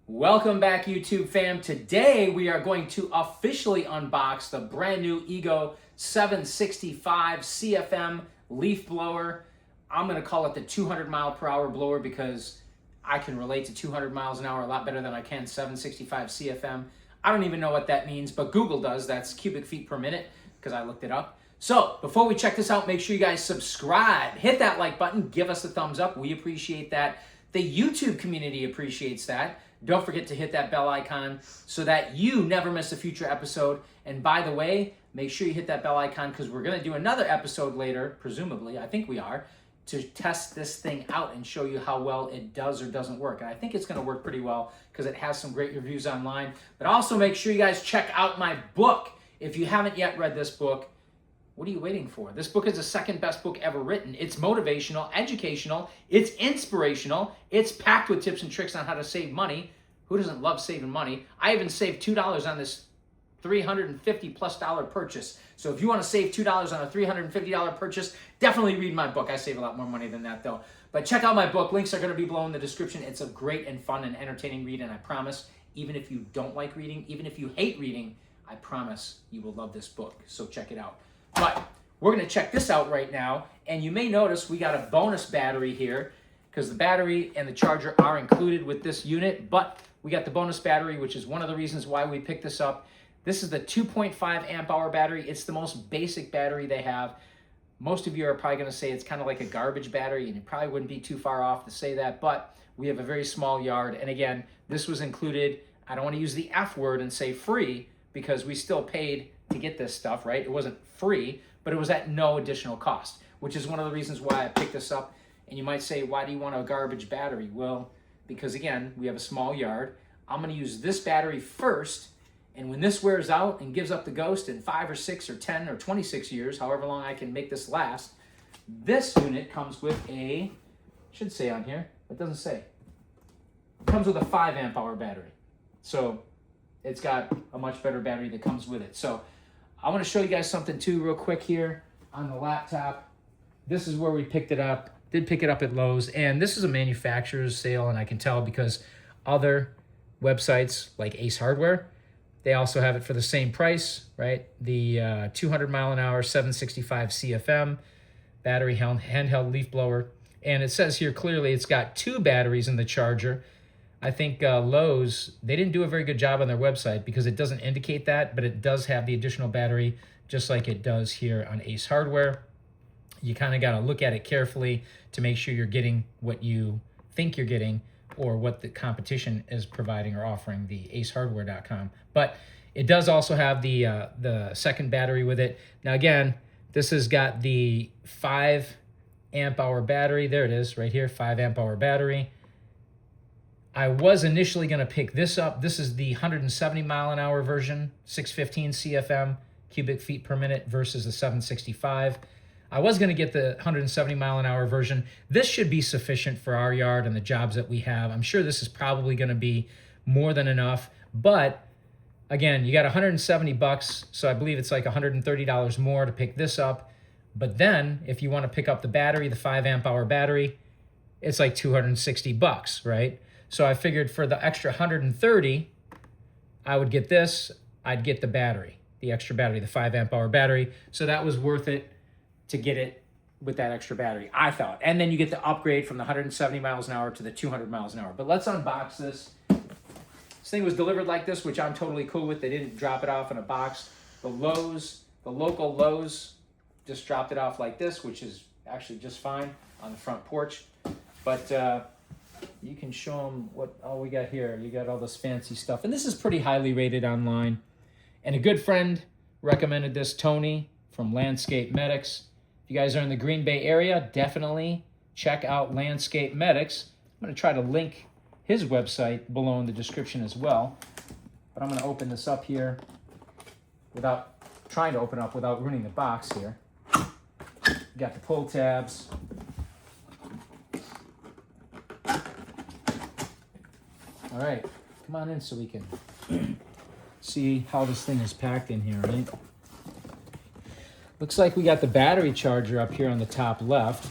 Welcome back, YouTube fam. Today we are going to officially unbox the brand new Ego 765 CFM leaf blower. I'm going to call it the 200 mile per hour blower because I can relate to 200 miles an hour a lot better than I can 765 CFM. I don't even know what that means, but Google does. That's cubic feet per minute because I looked it up. So before we check this out, make sure you guys subscribe, hit that like button, give us a thumbs up. We appreciate that. The YouTube community appreciates that. Don't forget to hit that bell icon so that you never miss a future episode. And by the way, make sure you hit that bell icon because we're going to do another episode later, presumably, I think we are, to test this thing out and show you how well it does or doesn't work. And I think it's going to work pretty well because it has some great reviews online. But also make sure you guys check out my book. If you haven't yet read this book, what are you waiting for? This book is the second best book ever written. It's motivational, educational, it's inspirational, it's packed with tips and tricks on how to save money. Who doesn't love saving money? I even saved $2 on this $350+ purchase. So if you want to save $2 on a $350 purchase, definitely read my book. I save a lot more money than that though. But check out my book. Links are going to be below in the description. It's a great and fun and entertaining read, and I promise, even if you don't like reading, even if you hate reading, I promise you will love this book. So check it out. But we're going to check this out right now, and you may notice we got a bonus battery here because the battery and the charger are included with this unit, but we got the bonus battery, which is one of the reasons why we picked this up. This is the 2.5 amp hour battery. It's the most basic battery they have. Most of you are probably going to say it's kind of like a garbage battery, and you probably wouldn't be too far off to say that, but we have a very small yard, and again, this was included. I don't want to use the F word and say free because we still paid to get this stuff, right? It wasn't free, but it was at no additional cost, which is one of the reasons why I picked this up. And you might say, why do you want a garbage battery? Well, because again, we have a small yard. I'm going to use this battery first, and when this wears out and gives up the ghost in 5 or 6 or 10 or 26 years, however long I can make this last, this unit comes with a, should say on here, it doesn't say. It comes with a 5 amp hour battery. So it's got a much better battery that comes with it. So I want to show you guys something too real quick here on the laptop. This is where we picked it up. Did pick it up at Lowe's, and this is a manufacturer's sale, and I can tell because other websites like Ace Hardware, they also have it for the same price, right? The 200 mile an hour 765 CFM battery handheld leaf blower, and it says here clearly it's got 2 batteries in the charger. I think Lowe's, they didn't do a very good job on their website because it doesn't indicate that, but it does have the additional battery just like it does here on Ace Hardware. You kind of got to look at it carefully to make sure you're getting what you think you're getting or what the competition is providing or offering, the acehardware.com. But it does also have the second battery with it. Now again, this has got the 5 amp hour battery. There it is right here, 5 amp hour battery. I was initially going to pick this up. This is the 170 mile an hour version, 615 CFM, cubic feet per minute versus the 765. I was going to get the 170 mile an hour version. This should be sufficient for our yard and the jobs that we have. I'm sure this is probably going to be more than enough, but again, you got 170 bucks, so I believe it's like $130 more to pick this up. But then if you want to pick up the battery, the 5 amp hour battery, it's like 260 bucks, right? So I figured for the extra 130, I would get this, I'd get the battery, the extra battery, the 5 amp hour battery. So that was worth it to get it with that extra battery, I thought. And then you get the upgrade from the 170 miles an hour to the 200 miles an hour. But let's unbox this. This thing was delivered like this, which I'm totally cool with. They didn't drop it off in a box. The local Lowe's just dropped it off like this, which is actually just fine on the front porch. But you can show them what all we got here. You got all this fancy stuff. And this is pretty highly rated online. And a good friend recommended this, Tony from Landscape Medics. If you guys are in the Green Bay area, definitely check out Landscape Medics. I'm going to try to link his website below in the description as well. But I'm going to open this up here without trying to open up without ruining the box here. Got the pull tabs. All right, come on in so we can see how this thing is packed in here, right? Looks like we got the battery charger up here on the top left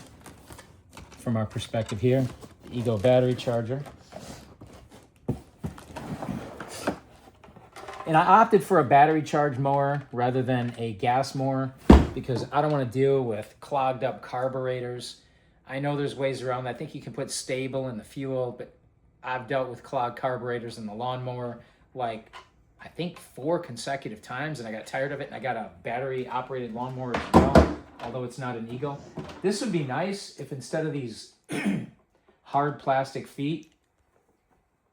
from our perspective here. The Ego battery charger. And I opted for a battery charge mower rather than a gas mower because I don't want to deal with clogged up carburetors. I know there's ways around that. I think you can put stable in the fuel, but I've dealt with clogged carburetors in the lawnmower like I think 4 consecutive times, and I got tired of it, and I got a battery operated lawnmower as well, although it's not an Eagle. This would be nice if instead of these hard plastic feet,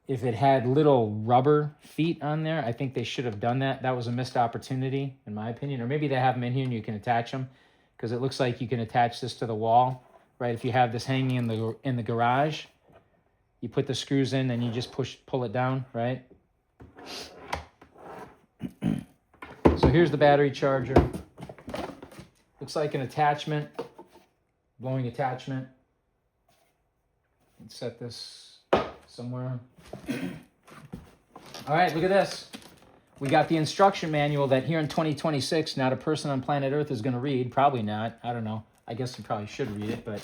if it had little rubber feet on there. I think they should have done that. That was a missed opportunity, in my opinion. Or maybe they have them in here and you can attach them, because it looks like you can attach this to the wall, right? If you have this hanging in the garage, you put the screws in and you just pull it down, right? So here's the battery charger. Looks like an attachment, blowing attachment. Let's set this somewhere. All right, look at this. We got the instruction manual that here in 2026, not a person on planet Earth is going to read. Probably not. I don't know. I guess you probably should read it, but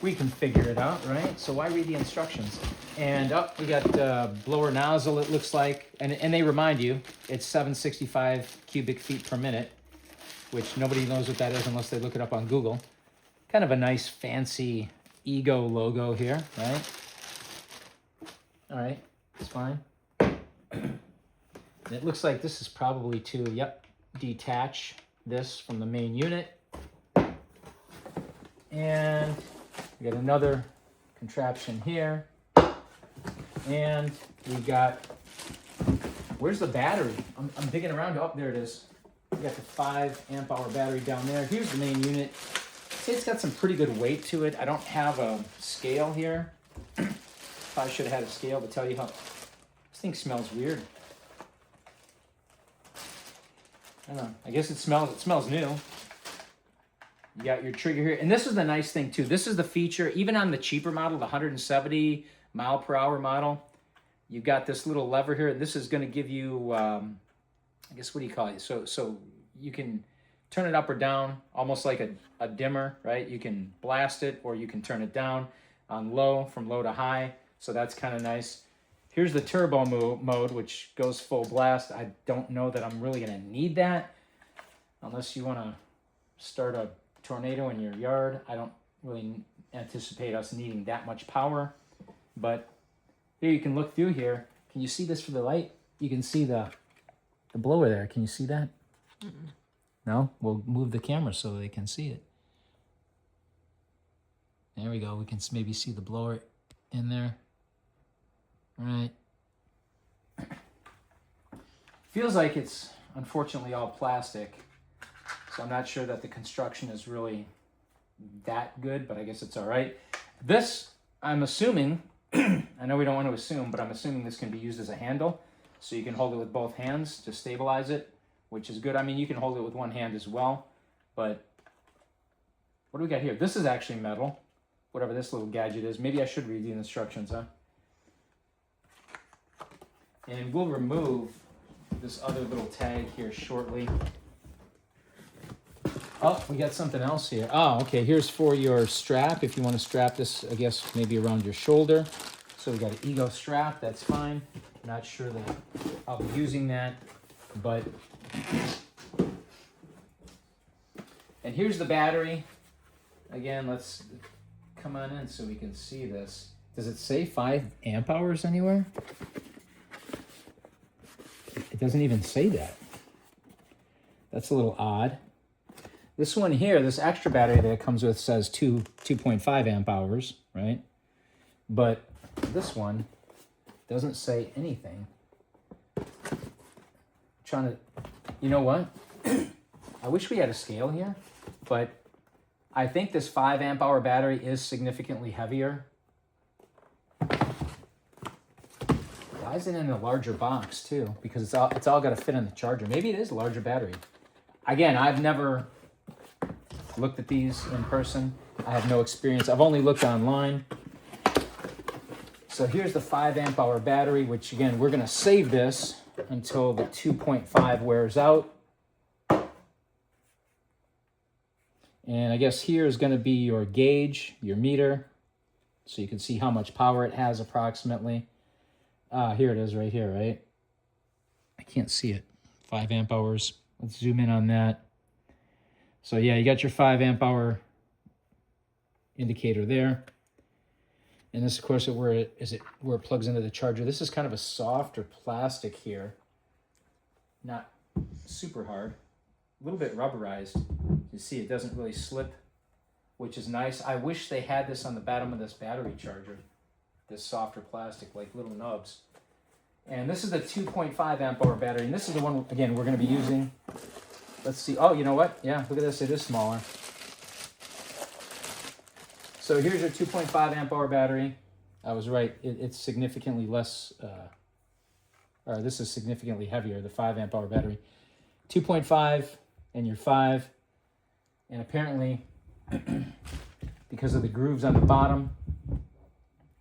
we can figure it out, right? So why read the instructions? And we got blower nozzle, it looks like. And they remind you, it's 765 cubic feet per minute, which nobody knows what that is unless they look it up on Google. Kind of a nice, fancy Ego logo here, right? All right, it's fine. And it looks like this is probably to, detach this from the main unit. And we got another contraption here. And we got, where's the battery? I'm digging around. Oh, there it is. We got the 5 amp hour battery down there. Here's the main unit. I'd say it's got some pretty good weight to it. I don't have a scale here. Probably should have had a scale to tell you how. This thing smells weird. I don't know. I guess it smells new. You got your trigger here. And this is the nice thing too. This is the feature, even on the cheaper model, the 170 mile per hour model, you've got this little lever here. This is going to give you, I guess, what do you call it? So you can turn it up or down, almost like a dimmer, right? You can blast it or you can turn it down on low, from low to high. So that's kind of nice. Here's the turbo mode, which goes full blast. I don't know that I'm really going to need that unless you want to start a tornado in your yard. I don't really anticipate us needing that much power. But here you can look through here. Can you see this for the light? You can see the blower there. Can you see that? Mm-mm. No? We'll move the camera so they can see it. There we go. We can maybe see the blower in there. All right. Feels like it's unfortunately all plastic. So I'm not sure that the construction is really that good, but I guess it's all right. This, I'm assuming, I know we don't want to assume, but I'm assuming this can be used as a handle. So you can hold it with both hands to stabilize it, which is good. I mean, you can hold it with one hand as well, but what do we got here? This is actually metal, whatever this little gadget is. Maybe I should read the instructions, huh? And we'll remove this other little tag here shortly. Oh, we got something else here. Oh, okay, here's for your strap. If you want to strap this, I guess, maybe around your shoulder. So we got an Ego strap, that's fine. Not sure that I'll be using that, but... And here's the battery. Again, let's come on in so we can see this. Does it say 5 amp hours anywhere? It doesn't even say that. That's a little odd. This one here, this extra battery that it comes with says 2.5 amp hours, right? But this one doesn't say anything. I'm trying to, you know what? I wish we had a scale here, but I think this 5 amp hour battery is significantly heavier. Why is it in a larger box too? Because it's all got to fit in the charger. Maybe it is a larger battery. Again, I've never looked at these in person. I have no experience. I've only looked online. So here's the 5 amp hour battery, which again, we're going to save this until the 2.5 wears out. And I guess here is going to be your gauge, your meter, so you can see how much power it has approximately. Here it is right here, right? I can't see it. 5 amp hours. Let's zoom in on that. So yeah, you got your 5 amp hour indicator there. And this, of course, where it plugs into the charger. This is kind of a softer plastic here. Not super hard. A little bit rubberized. You see, it doesn't really slip, which is nice. I wish they had this on the bottom of this battery charger. This softer plastic, like little nubs. And this is the 2.5 amp hour battery. And this is the one, again, we're going to be using. Let's see. Oh, you know what? Yeah, look at this. It is smaller. So here's your 2.5 amp hour battery. I was right. It's significantly less, or this is significantly heavier, the 5 amp hour battery. 2.5 and your 5. And apparently, because of the grooves on the bottom,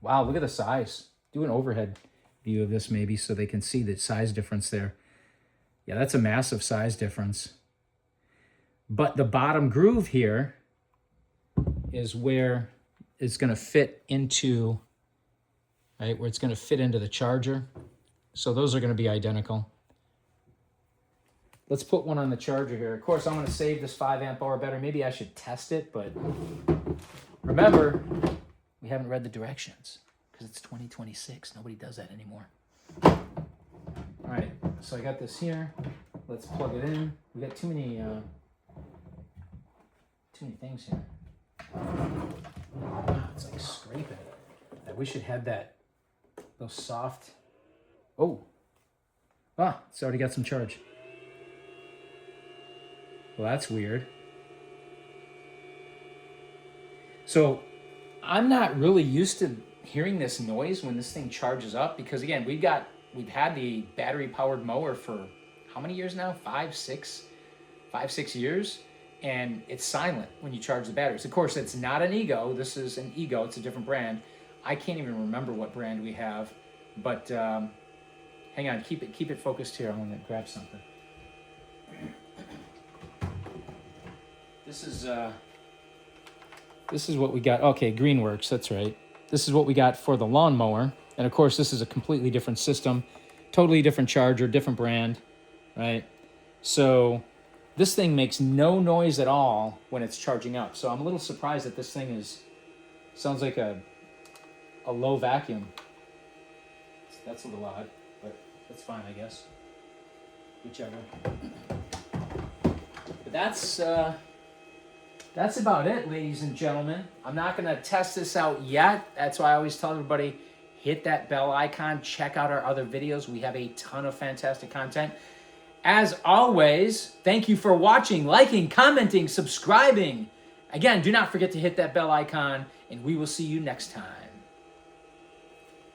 wow, look at the size. Do an overhead view of this maybe so they can see the size difference there. Yeah, that's a massive size difference. But the bottom groove here is where it's going to fit into, right, where it's going to fit into the charger. So those are going to be identical. Let's put one on the charger here. Of course, I'm going to save this 5 amp hour battery. Maybe I should test it, but remember, we haven't read the directions because it's 2026. Nobody does that anymore. All right, so I got this here. Let's plug it in. We got too many things here. It's like scraping. I wish it had those soft. Oh, it's already got some charge. Well, that's weird. So I'm not really used to hearing this noise when this thing charges up because again, we've had the battery powered mower for how many years now? 5, 6 years. And it's silent when you charge the batteries. Of course, it's not an Ego. This is an Ego. It's a different brand. I can't even remember what brand we have. But hang on, keep it focused here. I'm going to grab something. This is what we got. Okay, Greenworks. That's right. This is what we got for the lawnmower. And of course, this is a completely different system, totally different charger, different brand, right? So this thing makes no noise at all when it's charging up. So I'm a little surprised that this thing sounds like a low vacuum. That's a little odd, but that's fine, I guess. Whichever. But that's about it, ladies and gentlemen. I'm not going to test this out yet. That's why I always tell everybody, hit that bell icon. Check out our other videos. We have a ton of fantastic content. As always, thank you for watching, liking, commenting, subscribing. Again, do not forget to hit that bell icon, and we will see you next time.